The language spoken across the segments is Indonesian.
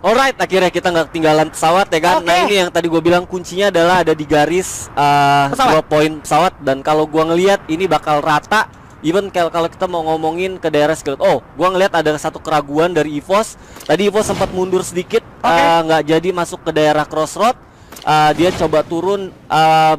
Alright, akhirnya kita nggak ketinggalan pesawat ya kan. Nah ini yang tadi gue bilang kuncinya adalah ada di garis 2 poin pesawat. Dan kalau gue ngelihat ini bakal rata. Even kalau kita mau ngomongin ke daerah Skillet. Oh, gue ngelihat ada satu keraguan dari EVOS. Tadi EVOS sempat mundur sedikit, nggak jadi masuk ke daerah Crossroad. Dia coba turun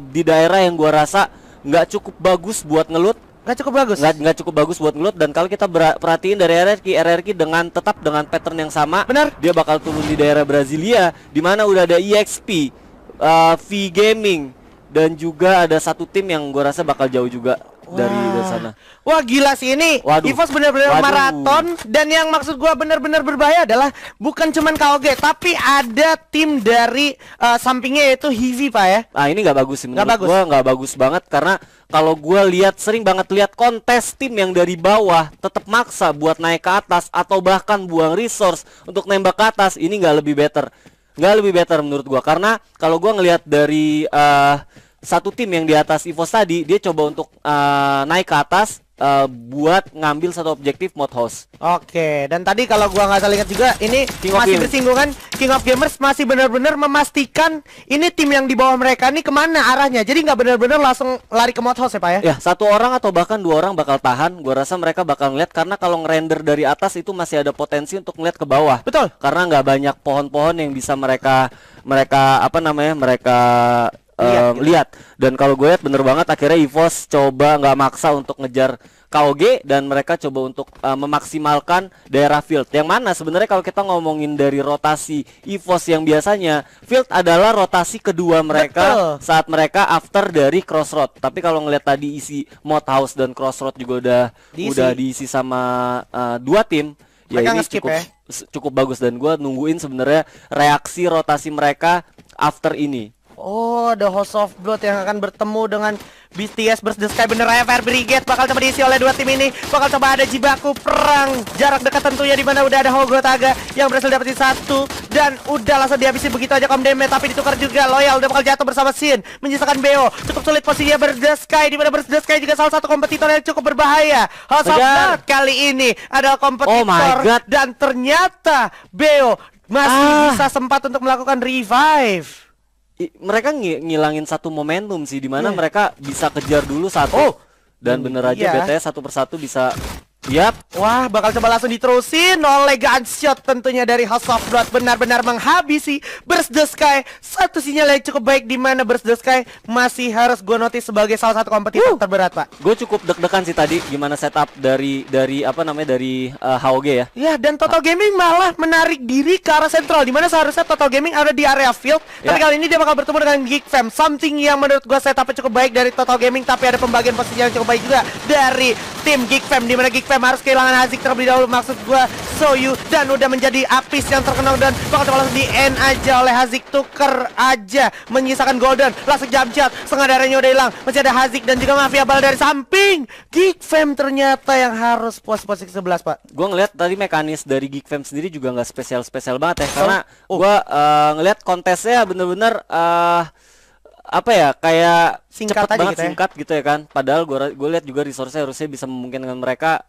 di daerah yang gue rasa nggak cukup bagus buat ngelut. Nggak cukup bagus? Nggak cukup bagus buat ngelut. Dan kalau kita perhatiin dari RRQ tetap dengan pattern yang sama. Benar. Dia bakal turun di daerah Brasilia, di mana udah ada EXP, V Gaming, dan juga ada satu tim yang gue rasa bakal jauh juga dari sana. Wah gila sih ini. EVOS bener-bener maraton. Dan yang maksud gua bener-bener berbahaya adalah bukan cuman KOG, tapi ada tim dari sampingnya yaitu Hivi Pak ya. Nah ini nggak bagus sih menurut gua, nggak bagus banget. Karena kalau gua sering banget lihat kontes tim yang dari bawah tetap maksa buat naik ke atas atau bahkan buang resource untuk nembak ke atas. Ini nggak lebih better menurut gua. Karena kalau gua ngelihat dari satu tim yang di atas EVOS tadi, dia coba untuk naik ke atas buat ngambil satu objektif mod house. Oke, dan tadi kalau gua nggak salah ingat juga, ini masih bersinggungan King of Gamers masih benar-benar memastikan ini tim yang di bawah mereka nih kemana arahnya. Jadi nggak benar-benar langsung lari ke mod house ya Pak ya? Ya, satu orang atau bahkan 2 orang bakal tahan. Gua rasa mereka bakal ngeliat, karena kalau ngerender dari atas itu masih ada potensi untuk ngeliat ke bawah. Betul. Karena nggak banyak pohon-pohon yang bisa mereka lihat. Dan kalau gue lihat bener banget akhirnya EVOS coba nggak maksa untuk ngejar KOG, dan mereka coba untuk memaksimalkan daerah field. Yang mana sebenarnya kalau kita ngomongin dari rotasi EVOS yang biasanya, field adalah rotasi kedua mereka. Betul. Saat mereka after dari Crossroad. Tapi kalau ngeliat tadi isi mod house dan Crossroad juga udah diisi sama 2 tim. Ya ini cukup bagus, dan gue nungguin sebenarnya reaksi rotasi mereka after ini. Oh, The House of Blood yang akan bertemu dengan BTS vs The Sky. Bener ya, Fire Brigade bakal coba diisi oleh 2 tim ini. Bakal coba ada jibaku perang jarak dekat tentunya, di mana udah ada Hogrotaga yang berhasil dapetin 1 dan udah langsung dihabisin begitu aja Komdeme. Tapi ditukar juga Loyal udah bakal jatuh bersama Sin, menyisakan Beo. Cukup sulit posisinya The Sky, di mana The Sky juga salah satu kompetitor yang cukup berbahaya. House of Blood kali ini adalah kompetitor, dan ternyata Beo masih bisa sempat untuk melakukan revive. Mereka ngilangin satu momentum sih, dimana mereka bisa kejar dulu satu, dan bener aja BTS satu persatu bisa. Wah, bakal coba langsung diterusin oleh gunshot tentunya dari House of Blood, benar-benar menghabisi Burst the Sky. Satu sinyal yang cukup baik, di mana Burst the Sky masih harus gue notice sebagai salah satu kompetitor terberat Pak. Gue cukup deg-degan sih tadi gimana setup dari HOG ya. Ya, dan Total Gaming malah menarik diri ke arah sentral, di mana seharusnya Total Gaming ada di area field. Tapi kali ini dia bakal bertemu dengan Geek Fam, something yang menurut gue setupnya cukup baik dari Total Gaming. Tapi ada pembagian posisi yang cukup baik juga dari tim Geek Fam, di mana Geek Fam harus kehilangan Hazik terlebih dahulu, maksud gua Soyu, dan udah menjadi Apis yang terkenal, dan bakal langsung di end aja oleh Hazik. Tuker aja, menyisakan Golden, langsung jump shot, setengah darahnya udah hilang. Masih ada Hazik dan juga Mafia Bal dari samping. Geek Fam ternyata yang harus posisi 11 Pak. Gua ngeliat tadi mekanis dari Geek Fam sendiri juga nggak spesial banget ya, karena gua ngeliat kontesnya bener-bener kayak singkat aja banget, singkat gitu ya kan. Padahal gue lihat juga resource-nya harusnya bisa memungkinkan mereka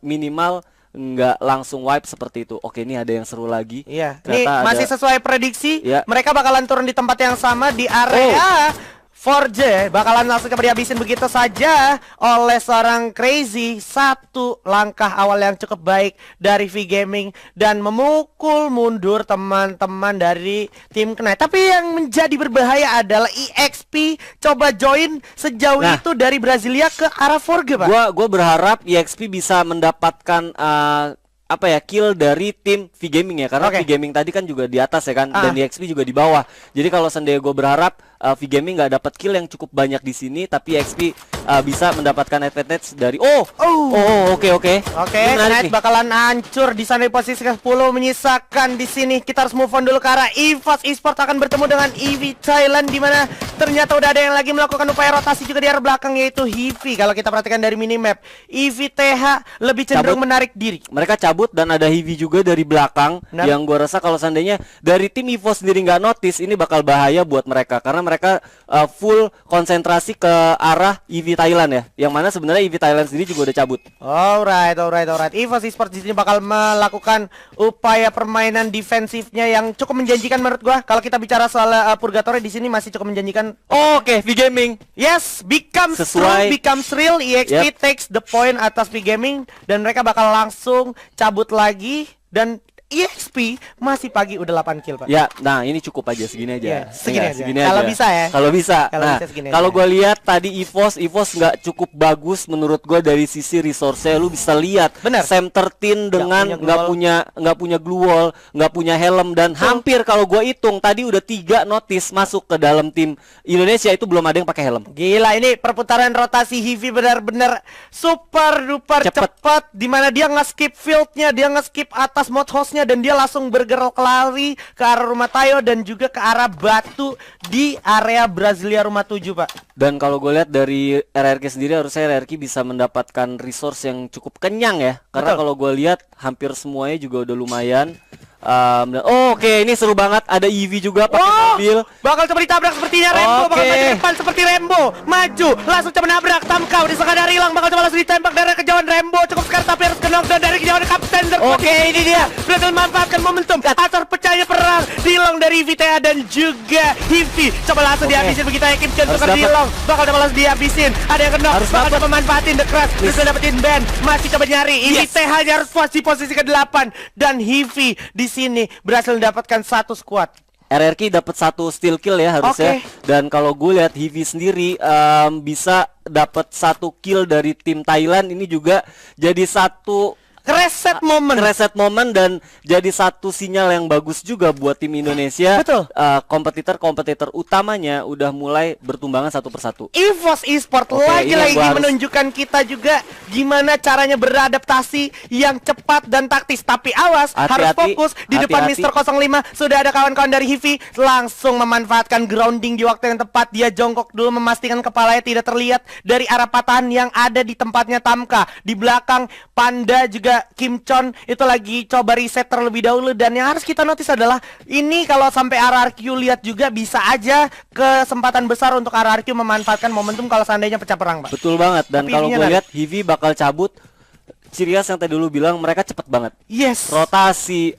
minimal nggak langsung wipe seperti itu. Oke, ini ada yang seru lagi. Iya. Ini masih sesuai prediksi. Mereka bakalan turun di tempat yang sama di area 4J, bakalan langsung coba dihabisin begitu saja oleh seorang Crazy. Satu langkah awal yang cukup baik dari V Gaming dan memukul mundur teman-teman dari tim Knight. Tapi yang menjadi berbahaya adalah EXP coba join sejauh itu dari Brasilia ke arah 4G Pak. Gua berharap EXP bisa mendapatkan kill dari tim V Gaming ya, karena V Gaming tadi kan juga di atas ya kan, dan EXP juga di bawah. Jadi kalau seandainya gue berharap V Gaming nggak dapat kill yang cukup banyak di sini, tapi EXP bisa mendapatkan advantage dari oke. Knight bakalan hancur di sana di posisi ke-10, menyisakan di sini. Kita harus move on dulu ke arah EVOS Esports akan bertemu dengan EV Thailand, di mana ternyata udah ada yang lagi melakukan upaya rotasi juga di arah belakang, yaitu Hivi. Kalau kita perhatikan dari minimap, EV TH lebih cenderung menarik diri. Mereka cabut, dan ada Hivi juga dari belakang. Yang gue rasa kalau seandainya dari tim EVOS sendiri nggak notice, ini bakal bahaya buat mereka, karena mereka mereka full konsentrasi ke arah EV Thailand ya. Yang mana sebenarnya EV Thailand sendiri juga udah cabut. Alright. EVOS Esports di sini bakal melakukan upaya permainan defensifnya yang cukup menjanjikan menurut gua. Kalau kita bicara soal Purgatory di sini masih cukup menjanjikan. Oke, V-Gaming. Yes, becomes strong, becomes real. EXP takes the point atas V-Gaming dan mereka bakal langsung cabut lagi dan EXP masih pagi udah 8 kill Pak. Ya, nah ini cukup aja segini aja. Segini aja. Kalau bisa ya. Kalau bisa. Nah, kalau gue lihat tadi EVOS nggak cukup bagus menurut gue dari sisi resource-nya. Lu bisa lihat Sam 13 dengan nggak punya glue wall, nggak punya helm dan hampir kalau gue hitung tadi udah 3 notice masuk ke dalam tim Indonesia itu belum ada yang pakai helm. Gila, ini perputaran rotasi Heavy benar-benar super duper cepat di mana dia nge-skip field-nya, dia nge-skip atas mod host dan dia langsung bergerak lari ke arah rumah Tayo dan juga ke arah batu di area Brasilia rumah 7 Pak. Dan kalau gue lihat dari RRQ sendiri harusnya RRQ bisa mendapatkan resource yang cukup kenyang ya. Karena kalau gue lihat hampir semuanya juga udah lumayan. Oke, ini seru banget. Ada EV juga pakai mobil. Bakal coba ditabrak sepertinya Rembo. Bakal maju ke depan seperti Rembo. Maju, langsung coba nabrak Tamkau di sekadar hilang. Bakal coba langsung ditembak dari kejauhan Rembo. Cukup sekali tapi harus knockdown dari kejauhan Kapten. Oke, ini dia. Berhasil memanfaatkan momentum atar pecahnya perang. Dilong dari VTA dan juga Hivi. Coba langsung dihabisin begitu ya Kim Chen tukar Dilong. Bakal coba langsung dihabisin. Ada yang knock. Bakal coba manfaatin The Crash. Bisa dapetin ban. Masih coba nyari. Ini TH-nya harus posisi ke-8 dan Hivi di sini berhasil mendapatkan satu squad. RRQ dapat 1 steal kill ya harusnya. Dan kalau gue lihat Hivi sendiri bisa dapat 1 kill dari tim Thailand, ini juga jadi satu reset moment dan jadi satu sinyal yang bagus juga buat tim Indonesia. Betul. Kompetitor utamanya udah mulai bertumbangan satu persatu. EVOS Esports lagi-lagi menunjukkan kita juga gimana caranya beradaptasi yang cepat dan taktis. Tapi awas, harus fokus di depan Mr. 05. Sudah ada kawan-kawan dari Hivi langsung memanfaatkan grounding di waktu yang tepat. Dia jongkok dulu memastikan kepalanya tidak terlihat dari arah patahan yang ada di tempatnya Tamka. Di belakang Panda juga Kim Chon itu lagi coba reset terlebih dahulu. Dan yang harus kita notice adalah ini kalau sampai RRQ lihat juga bisa aja kesempatan besar untuk RRQ memanfaatkan momentum kalau seandainya pecah perang Pak. Betul banget. Dan kalau gue lihat Hivi bakal cabut. Cirias yang tadi dulu bilang mereka cepet banget. Yes. Rotasi,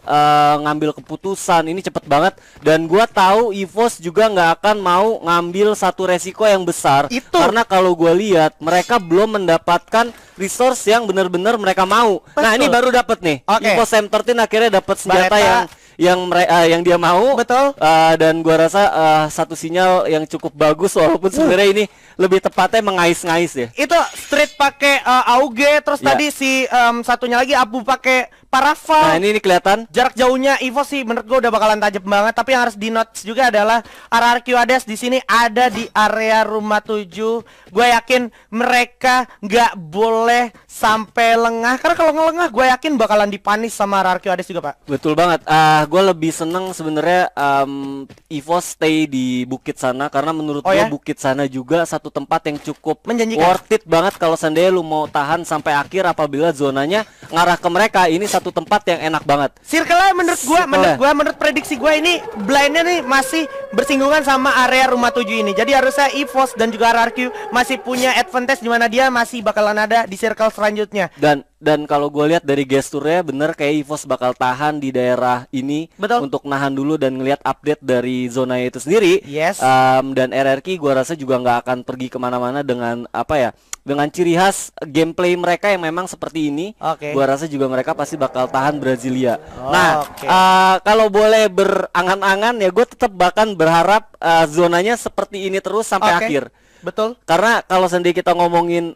ngambil keputusan ini cepet banget. Dan gua tahu EVOS juga nggak akan mau ngambil satu resiko yang besar. Itu. Karena kalau gua lihat mereka belum mendapatkan resource yang benar-benar mereka mau. Betul. Nah ini baru dapat nih. EVOS M13 akhirnya dapat senjata yang dia mau. Betul. Dan gua rasa satu sinyal yang cukup bagus walaupun sebenarnya ini lebih tepatnya mengais-ngais ya. Itu Street pakai Auge, terus tadi si satunya lagi Abu pakai Parafal. Nah ini kelihatan jarak jauhnya EVOS sih menurut gue udah bakalan tajam banget. Tapi yang harus di notes juga adalah RRQ Hades di sini ada di area rumah 7. Gue yakin mereka nggak boleh sampai lengah, karena kalau ngelengah gue yakin bakalan dipanis sama RRQ Hades juga Pak. Betul banget. Gue lebih seneng sebenarnya EVOS stay di bukit sana karena menurut gue bukit sana juga satu tempat yang cukup menjanjikan, worth it banget kalau seandainya lu mau tahan sampai akhir apabila zonanya ngarah ke mereka. Ini satu tempat yang enak banget. Circle-nya menurut prediksi gue ini blindnya nih masih bersinggungan sama area rumah 7 ini. Jadi harusnya EVOS dan juga RRQ masih punya advantage di mana dia masih bakalan ada di circle selanjutnya. Dan kalau gue lihat dari gesturnya bener kayak EVOS bakal tahan di daerah ini. Betul. Untuk nahan dulu dan ngelihat update dari zona itu sendiri. Yes. Dan RRQ gue rasa juga nggak akan pergi kemana-mana dengan dengan ciri khas gameplay mereka yang memang seperti ini. Gua rasa juga mereka pasti bakal tahan Brasilia. Kalau boleh berangan-angan ya gue tetap bahkan berharap zonanya seperti ini terus sampai akhir. Betul. Karena kalau sendiri kita ngomongin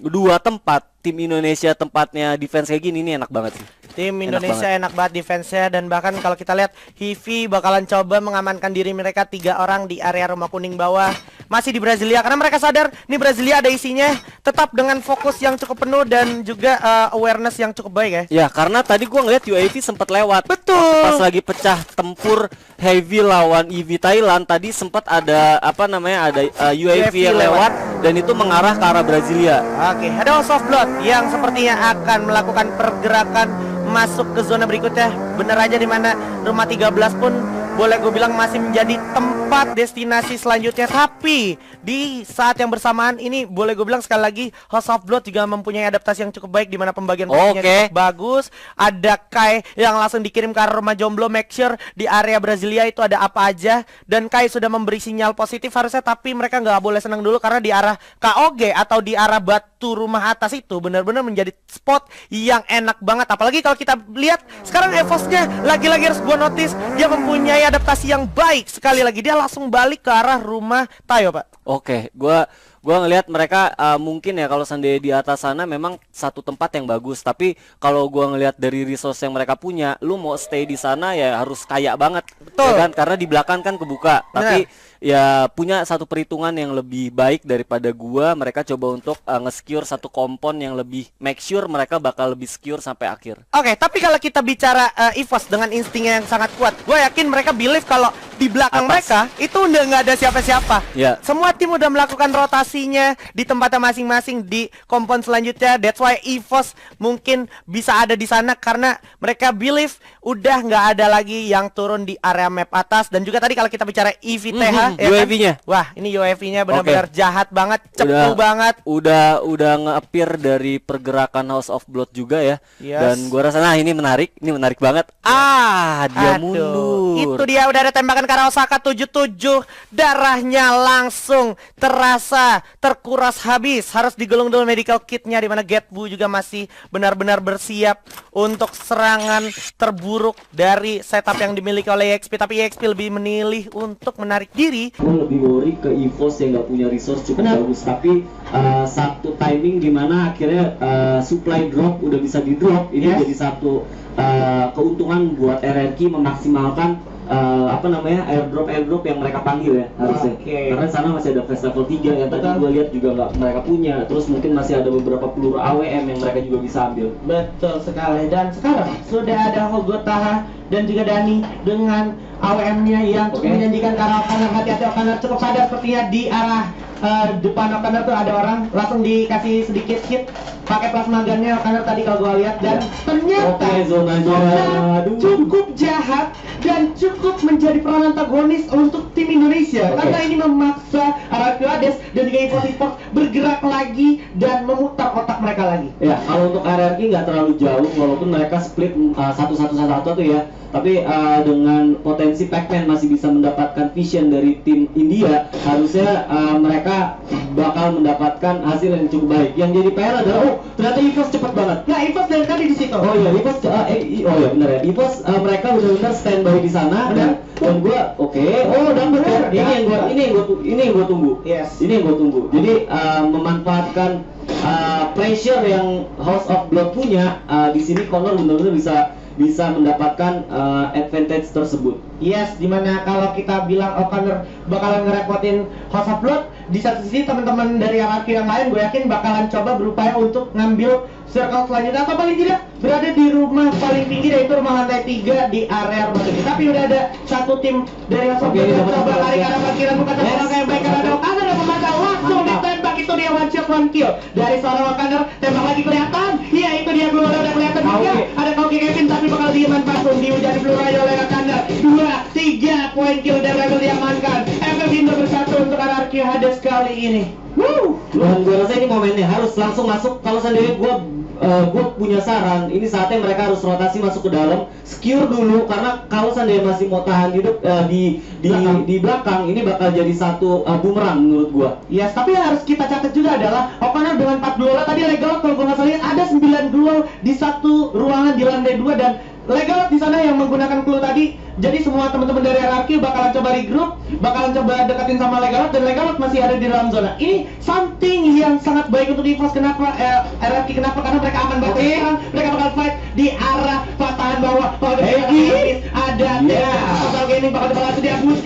dua tempat, tim Indonesia tempatnya defense kayak gini ini enak banget sih. Tim Indonesia enak banget defense-nya. Dan bahkan kalau kita lihat Hivi bakalan coba mengamankan diri mereka 3 orang di area rumah kuning bawah. Masih di Brasilia karena mereka sadar nih Brasilia ada isinya. Tetap dengan fokus yang cukup penuh dan juga awareness yang cukup baik ya. Ya karena tadi gua ngeliat UAV sempat lewat. Betul. Pas lagi pecah tempur Heavy lawan EV Thailand tadi sempat ada ada UAV yang lewat dan itu mengarah ke arah Brasilia. Ada House of Blood yang sepertinya akan melakukan pergerakan masuk ke zona berikutnya. Bener aja di mana rumah 13 pun boleh gue bilang masih menjadi tempat destinasi selanjutnya. Tapi di saat yang bersamaan ini boleh gue bilang sekali lagi House of Blood juga mempunyai adaptasi yang cukup baik, di mana pembagian posisinya cukup bagus. Ada Kai yang langsung dikirim ke rumah jomblo, make sure di area Brasilia itu ada apa aja, dan Kai sudah memberi sinyal positif harusnya. Tapi mereka nggak boleh senang dulu karena di arah KOG atau di arah batu rumah atas itu benar-benar menjadi spot yang enak banget. Apalagi kalau kita lihat sekarang EVOS-nya lagi-lagi harus gua notice, dia mempunyai adaptasi yang baik. Sekali lagi dia langsung balik ke arah rumah Tayo, Pak. Oke, gua ngelihat mereka mungkin ya kalau seandainya di atas sana memang satu tempat yang bagus, tapi kalau gua ngelihat dari resource yang mereka punya, lu mau stay di sana ya harus kaya banget. Betul. Ya kan? Karena di belakang kan kebuka. Tapi ya punya satu perhitungan yang lebih baik daripada gua. Mereka coba untuk nge-secure satu kompon yang lebih make sure mereka bakal lebih secure sampai akhir. Oke, tapi kalau kita bicara EVOS dengan instingnya yang sangat kuat, gue yakin mereka believe kalau di belakang mereka itu udah nggak ada siapa-siapa. Semua tim udah melakukan rotasinya di tempatnya masing-masing di kompon selanjutnya. That's why EVOS mungkin bisa ada di sana karena mereka believe udah nggak ada lagi yang turun di area map atas. Dan juga tadi kalau kita bicara EVTH, UAV-nya. Wah, ini UAV-nya benar-benar jahat banget, cepu banget. Udah nge-appear dari pergerakan House of Blood juga ya. Dan gua rasa ini menarik banget. Dia mundur. Itu dia, udah ada tembakan ke arah Osaka 77. Darahnya langsung terasa terkuras habis. Harus digulung dulu medical kitnya, di mana Getbu juga masih benar-benar bersiap untuk serangan terburuk dari setup yang dimiliki oleh EXP. Tapi EXP lebih memilih untuk menarik diri. Gue lebih worry ke EVOS yang nggak punya resource cukup bagus, tapi satu timing dimana akhirnya supply drop udah bisa di drop. Ini jadi satu keuntungan buat RRQ memaksimalkan airdrop yang mereka panggil ya harusnya. Karena sana masih ada fast level 3 yang tadi gue lihat juga nggak mereka punya. Terus mungkin masih ada beberapa peluru AWM yang mereka juga bisa ambil. Betul sekali. Dan sekarang sudah ada Hogotaha dan juga Dani dengan AWM-nya yang cukup menjanjikan ke arah Okaner. Hati-hati, Okaner cukup sadar sepertinya di arah depan Okaner tuh ada orang. Langsung dikasih sedikit hit pakai plasma gunnya Okaner tadi kalau gua lihat. Dan ternyata zona cukup jahat dan cukup menjadi peran antagonis untuk tim Indonesia. Karena ini memaksa RRQ Hades dan juga EVOS Esports bergerak lagi dan memutar otak mereka lagi. Ya, kalau untuk RRQ nggak terlalu jauh, walaupun mereka split 1-1-1 tuh ya. Tapi dengan potensi Pac-Man masih bisa mendapatkan vision dari tim India, harusnya mereka bakal mendapatkan hasil yang cukup baik. Yang jadi PR adalah ternyata EVOS cepet banget. Ya, EVOS dari tadi di situ. EVOS benar ya. EVOS mereka benar-benar standby di sana dan gua dapet ya. Ini yang gua tunggu. Ini yang gua tunggu. Jadi memanfaatkan pressure yang House of Blood punya, di sini Connor benar-benar bisa mendapatkan advantage tersebut. Dimana kalau kita bilang O'Connor bakalan ngerepotin House of Blood, di satu sisi teman-teman dari RRQ yang lain gue yakin bakalan coba berupaya untuk ngambil circle selanjutnya atau paling tidak berada di rumah paling tinggi, yaitu rumah lantai 3 di area rumah tinggi. Tapi udah ada satu tim dari House of Blood yang coba lari ke arah parkiran, bukan langkah yang baik karena ada O'Connor yang memantau langsung ditembak. Itu dia one shot one kill dari seorang O'Connor. Tembak lagi kelihatan, itu dia gue udah kelihatan juga ada Koki Kevin, tapi bakal dimanfaatkan dihujani peluru oleh O'Connor. 2-3 poin kill dan level diamankan. FF Indo bersatu untuk RRQ Hades kali ini. Dan gue rasa ini momennya harus langsung masuk. Kalau seandainya gue punya saran, ini saatnya mereka harus rotasi masuk ke dalam, secure dulu, karena kalau seandainya masih mau tahan hidup di belakang, ini bakal jadi satu bumerang menurut gue. Tapi yang harus kita catat juga adalah O'Connor dengan 4 duel tadi legal, kalau gue nggak salah ada 9 duel di satu ruangan di lantai 2 dan legal di sana yang menggunakan clue tadi. Jadi semua teman-teman dari RRQ bakalan coba regroup, bakalan coba deketin sama Legalot, dan Legalot masih ada di dalam zona. Ini something yang sangat baik untuk EVOS. Kenapa RRQ? Kenapa? Karena mereka aman banget. Mereka bakal fight di arah patahan bawah. Ada Total Gaming bakal langsung dihapus.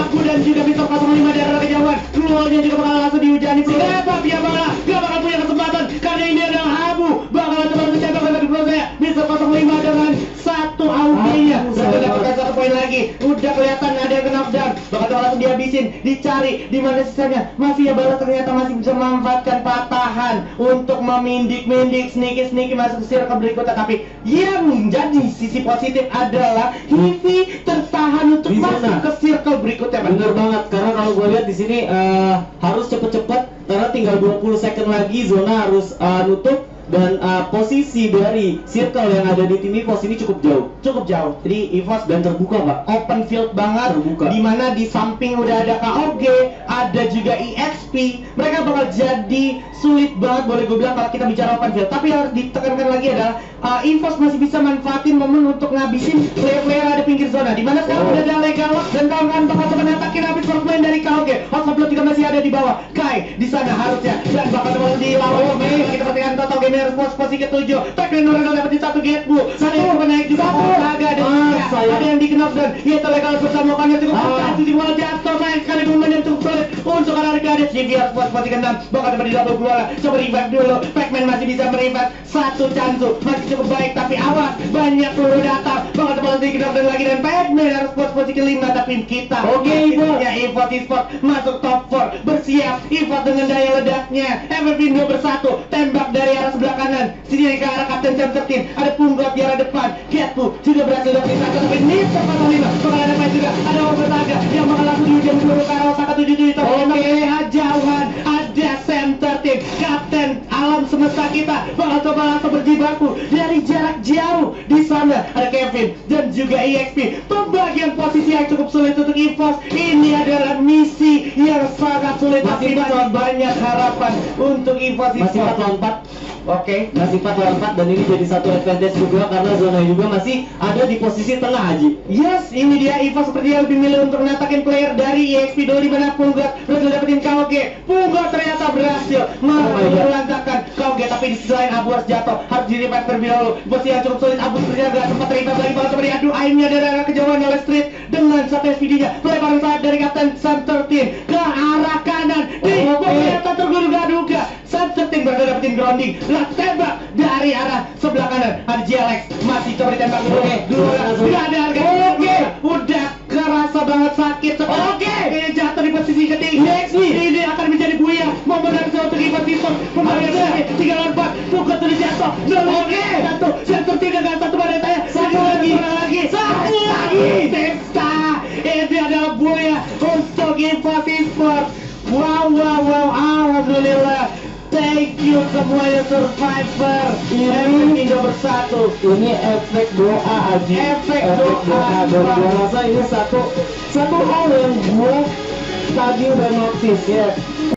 Aku dan juga Mr. 05 dari arah kejauhan. Keluarnya juga bakal langsung dihujani. Kenapa dia malah gak bakal punya kesempatan? Karena ini adalah Abu. Bakalan coba mencetak dari saya Mr. 05 dengan satu AUG-nya. Dapatkan 1 poin lagi. lagi. Udah kelihatan ada yang knockdown. Bakal langsung dihabisin, dicari di mana sisanya. Masih ya Balor ternyata masih bisa memanfaatkan patahan untuk memindik-mindik sneaky masuk ke circle berikutnya. Tapi yang menjadi sisi positif adalah Hivi tertahan untuk masuk ke circle berikutnya. Bener banget, karena kalau gue lihat di sini harus cepet-cepet karena tinggal 20 second lagi zona harus nutup. Dan posisi dari circle yang ada di tim EVOS ini cukup jauh. Jadi EVOS dan terbuka Pak, open field banget, dimana di samping udah ada KOG, ada juga EXP. Mereka bakal jadi sulit banget boleh gue bilang kalau kita bicara open field. Tapi harus ditekankan lagi adalah EVOS masih bisa manfaatin momen untuk ngabisin player-player ada pinggir zona. Dimana sekarang udah ada Legalok dan kawan-kawan bakal coba natakin habis first main dari KOG. Hotspot juga masih ada di bawah. Kai di sana harusnya dan bakal coba dilawan. Kita perhatikan total game harus posisi ke-7. Pac-Man udah dapetin satu get bu. Sana yang naik juga agak ada yang di knockdown. Yaitu Legalok bersama Okannya cukup berhasil di bola jatuh. Sayang sekali momen yang cukup sulit untuk Arcade. CV harus posisi ke-6. Bakal coba di double bola. Coba revive dulu. Pac-Man masih bisa merevive satu Chansu. Masih cukup baik tapi awas banyak peluru datang. Bakal coba di knockdown lagi dan Pac-Man harus posisi ke-5. Tapi kita EVOS Esports masuk top 4. Bersiap EVOS dengan daya ledaknya. Everpindo bersatu. Tembak dari arah sebelah kanan. Sini ke arah Kapten Jam 13. Ada Punggot di arah depan. Catpu sudah berhasil dapetin satu. Tapi ini tempat 5. Bakal ada main juga. Ada Overtaga yang bakal langsung diujian peluru ke arah Osaka 77. Tapi jauhan. Ada Center Team Kapten alam semesta kita bakal coba langsung berjibaku dari jarak jauh. Di sana ada Kevin dan juga EXP. Pembagian posisi yang cukup sulit untuk EVOS. Ini adalah misi yang sangat sulit. Masih banyak harapan untuk EVOS. Masih 4 lawan 4. Oke, masih 4 lawan 4 dan ini jadi satu advantage juga karena zona juga masih ada di posisi tengah Haji. Yes, ini dia EVOS seperti yang lebih milih untuk menatakin player dari EXP dulu, di mana Punggot berhasil dapetin KOG. Punggot ternyata berhasil melancarkan KOG, tapi di sisi lain Abu harus jatuh, harus di revive terlebih dahulu. Posisi yang cukup sulit, Abu sepertinya gak sempat revive lagi, bakal seperti adu aimnya dari arah kejauhan oleh Street dengan satu SPD-nya. Peleparan saat dari Kapten Sun 13 ke arah kanan. Ternyata terduga-duga Sun 13 berhasil dapetin grounding. Tembak dari arah sebelah kanan. Ada Alex masih coba ditembak dulu. Gak ada harga. Udah kerasa banget sakit. Ini jatuh di posisi ketiga. Ini akan menjadi buaya. Momen dari untuk EVOS Esports. Pembagian 3 lawan 4. Punggot sudah jatuh. Satu. Center tidak dengan satu badan saya. Satu lagi. Desta. Ini adalah buaya untuk EVOS Esports. Wow. Alhamdulillah. Thank you semuanya Survivor. Ini Indo bersatu. Ini efek doa Aji. Efek doa. Dan gue rasa ini satu hal yang gue tadi udah notice ya.